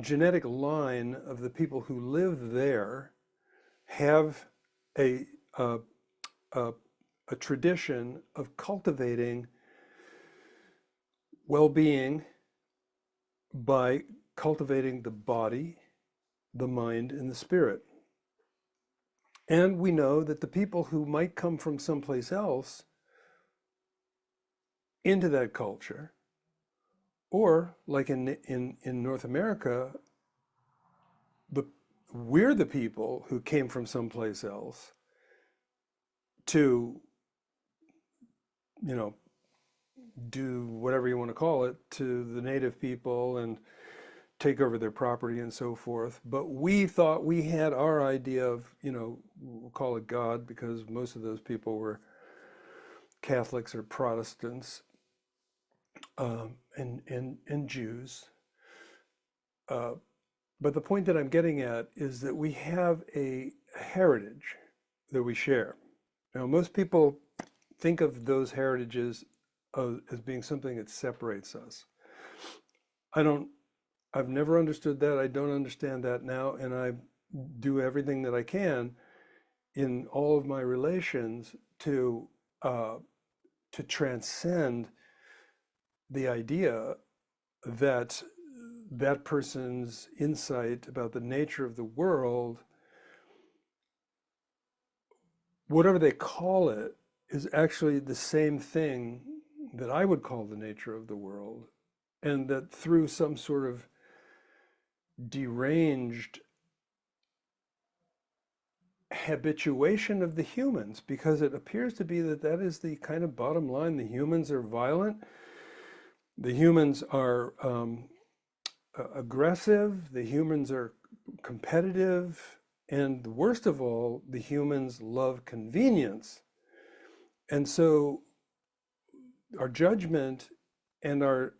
genetic line of the people who live there have a, a, a, a tradition of cultivating well-being by cultivating the body, the mind, and the spirit. And we know that the people who might come from someplace else into that culture, or like in North America, the we're the people who came from someplace else to, you know, do whatever you want to call it to the native people and take over their property and so forth. But we thought we had our idea of, we'll call it God because most of those people were Catholics or Protestants, and Jews. Uh, but the point that I'm getting at is that we have a heritage that we share. Now, most people think of those heritages as being something that separates us. I don't, I've never understood that. I don't understand that now. And I do everything that I can in all of my relations uh, to transcend the idea that that person's insight about the nature of the world, whatever they call it, is actually the same thing that I would call the nature of the world. And that through some sort of deranged habituation of the humans, because it appears to be that that is the kind of bottom line. The humans are violent, the humans are aggressive, the humans are competitive, and the worst of all, the humans love convenience. And so our judgment and our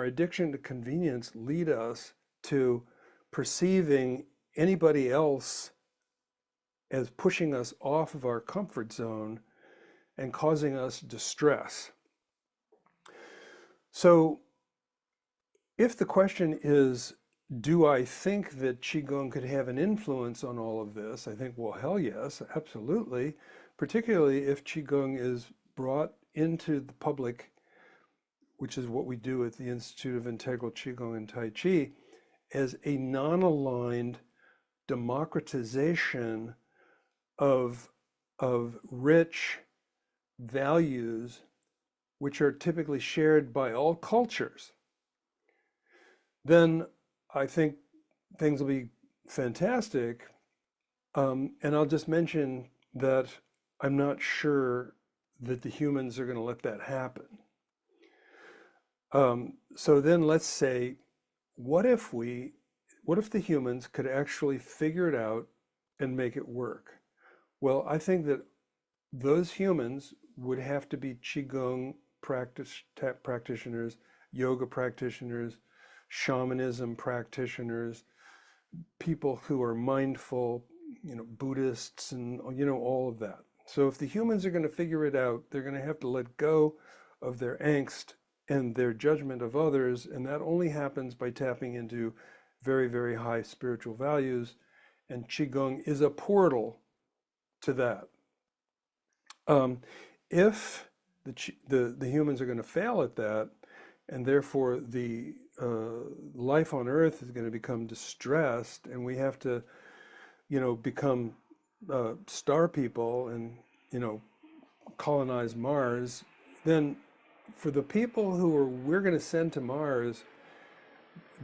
addiction to convenience lead us to perceiving anybody else as pushing us off of our comfort zone and causing us distress. So if the question is, do I think that Qigong could have an influence on all of this? I think, well, hell yes, absolutely. Particularly if Qigong is brought into the public, which is what we do at the Institute of Integral Qigong and Tai Chi, as a non-aligned democratization of, of rich values which are typically shared by all cultures, then I think things will be fantastic. And I'll just mention that I'm not sure that the humans are going to let that happen. So then let's say, what if what if the humans could actually figure it out and make it work? Well, I think that those humans would have to be Qigong practitioners, yoga practitioners, shamanism practitioners, people who are mindful, Buddhists and, all of that. So if the humans are going to figure it out, they're going to have to let go of their angst and their judgment of others. And that only happens by tapping into very, very high spiritual values. And Qigong is a portal to that. Um, if the humans are going to fail at that, and therefore the life on Earth is going to become distressed, and we have to, become star people and, colonize Mars, then for the people we're going to send to Mars,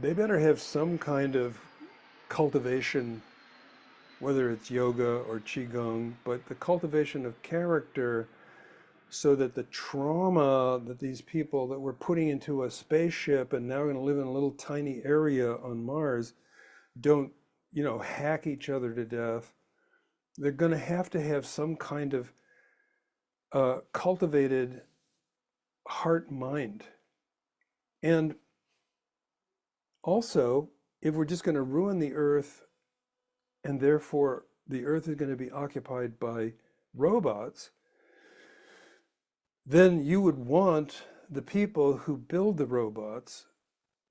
they better have some kind of cultivation, whether it's yoga or qigong, but the cultivation of character, so that the trauma that these people that we're putting into a spaceship and now going to live in a little tiny area on Mars don't, hack each other to death. They're going to have some kind of cultivated heart mind. And also, if we're just going to ruin the earth and therefore the earth is going to be occupied by robots, then you would want the people who build the robots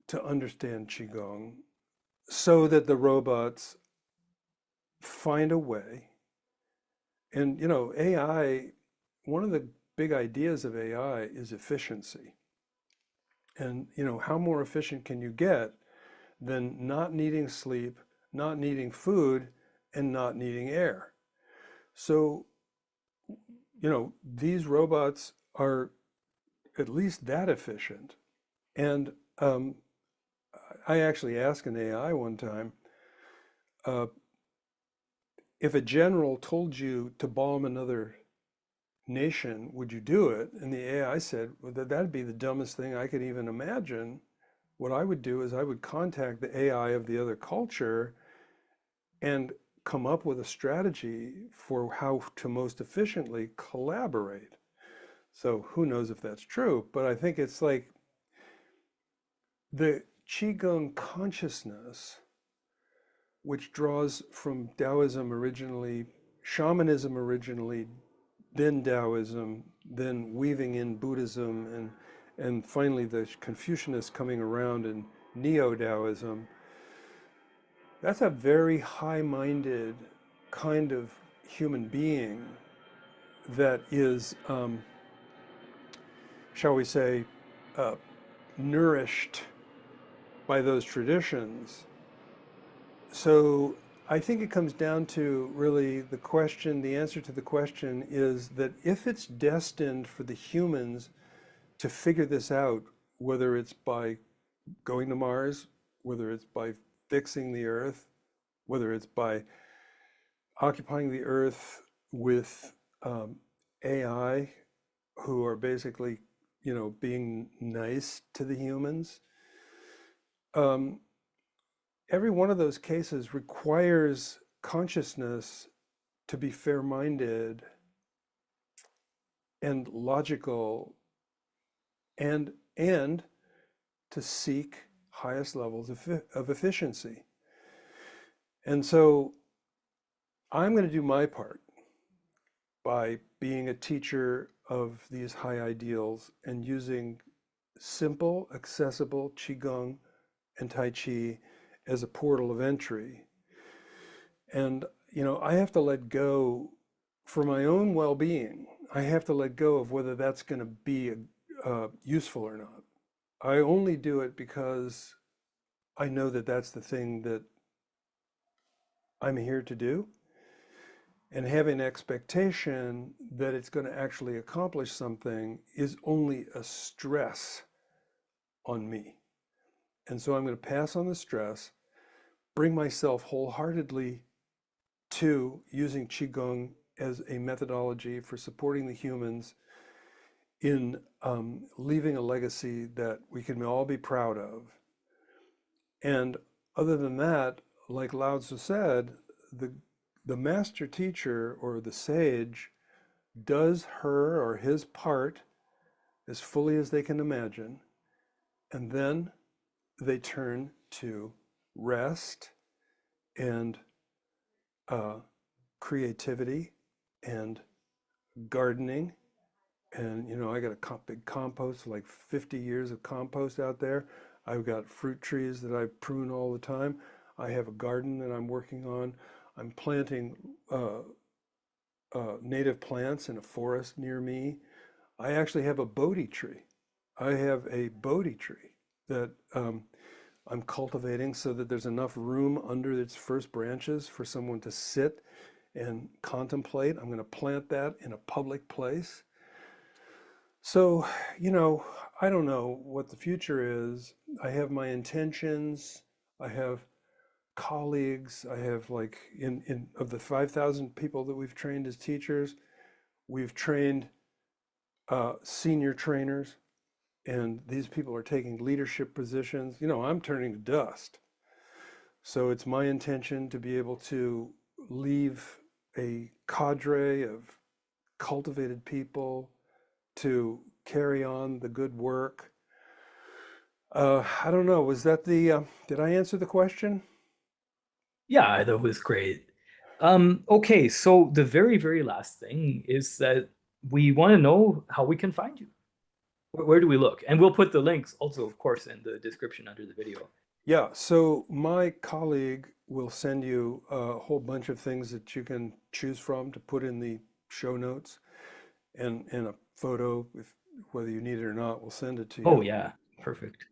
to understand Qigong so that the robots find a way. And, AI, one of the big ideas of AI is efficiency. And, how more efficient can you get than not needing sleep, not needing food, and not needing air? So, these robots are at least that efficient. And I actually asked an AI one time, uh, if a general told you to bomb another nation, would you do it? And the AI said, well, that'd be the dumbest thing I could even imagine. What I would do is I would contact the AI of the other culture and come up with a strategy for how to most efficiently collaborate. So who knows if that's true, but I think it's like the Qigong consciousness, which draws from Taoism originally, shamanism originally, then Taoism, then weaving in Buddhism, and finally the Confucianists coming around in Neo-Taoism. That's a very high-minded kind of human being that is, shall we say, uh, nourished by those traditions. So I think it comes down to really the answer to the question is that if it's destined for the humans to figure this out, whether it's by going to Mars, whether it's by fixing the Earth, whether it's by occupying the Earth with AI, who are basically, being nice to the humans. Every one of those cases requires consciousness to be fair-minded and logical, and to seek highest levels of efficiency. And so I'm going to do my part by being a teacher of these high ideals and using simple, accessible Qigong and Tai Chi as a portal of entry. And, I have to let go for my own well-being. I have to let go of whether that's going to be useful or not. I only do it because I know that that's the thing that I'm here to do. And having an expectation that it's going to actually accomplish something is only a stress on me. And so I'm going to pass on the stress, bring myself wholeheartedly two, using Qigong as a methodology for supporting the humans in leaving a legacy that we can all be proud of. And other than that, like Lao Tzu said, the master teacher or the sage does her or his part as fully as they can imagine, and then they turn to rest and creativity and gardening. And I got a big compost, like 50 years of compost out there. I've got fruit trees that I prune all the time. I have a garden that I'm working on. I'm planting native plants in a forest near me. I actually have a Bodhi tree. I have a Bodhi tree that I'm cultivating so that there's enough room under its first branches for someone to sit and contemplate. I'm going to plant that in a public place. So, I don't know what the future is. I have my intentions. I have colleagues. I have like in of the 5,000 people that we've trained as teachers, we've trained senior trainers, and these people are taking leadership positions. I'm turning to dust. So it's my intention to be able to leave a cadre of cultivated people to carry on the good work. I don't know. Was that did I answer the question? Yeah, that was great. Okay, so the very, very last thing is that we want to know how we can find you. Where do we look? And we'll put the links also, of course, in the description under the video. Yeah, so my colleague will send you a whole bunch of things that you can choose from to put in the show notes, and a photo, if whether you need it or not, we'll send it to Oh, you. yeah, perfect.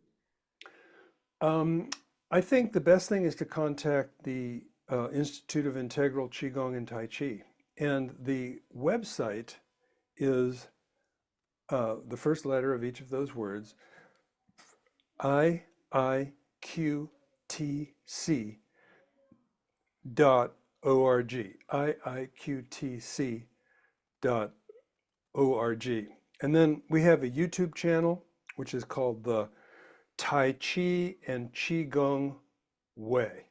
Um, I think the best thing is to contact the Institute of Integral Qigong and Tai Chi. And the website is the first letter of each of those words, IIQTC .org, IIQTC .org. And then we have a YouTube channel, which is called the Tai Chi and Qigong Way.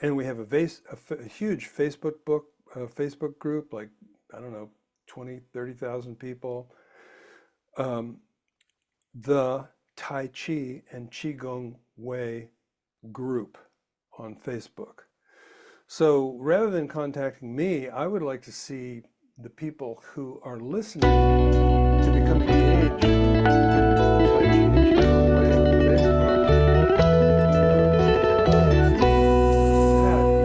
And we have a huge Facebook group, like, I don't know, 20, 30,000 people. The Tai Chi and Qigong Way group on Facebook. So rather than contacting me, I would like to see the people who are listening to become engaged in the Tai Chi and Qigong Way on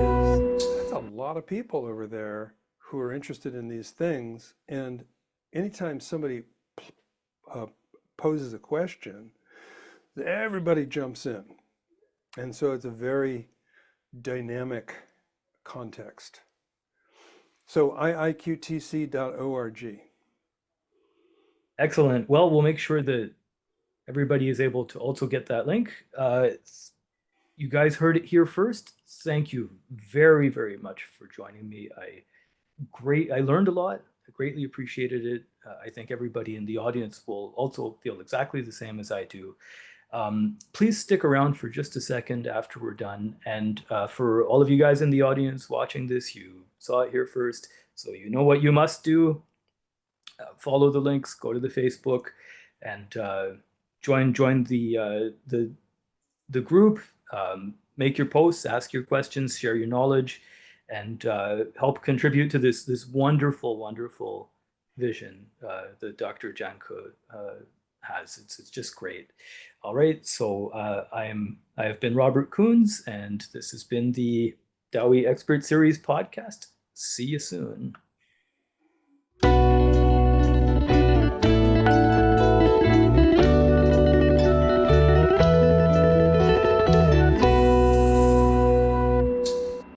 Facebook, because that's a lot of people over there who are interested in these things. And anytime somebody uh, poses a question, everybody jumps in. And so it's a very dynamic context. So iiqtc.org. Excellent. Well, we'll make sure that everybody is able to also get that link. You guys heard it here first. Thank you very, very much for joining me. I learned a lot. I greatly appreciated it. I think everybody in the audience will also feel exactly the same as I do. Please stick around for just a second after we're done. And for all of you guys in the audience watching this, you saw it here first, so you know what you must do. Follow the links, go to the Facebook, and join the group. Make your posts, ask your questions, share your knowledge, and help contribute to this wonderful, wonderful vision that Dr. Jahnke has. It's just great. All right, so I have been Robert Coons, and this has been the DAOI Expert Series podcast. See you soon.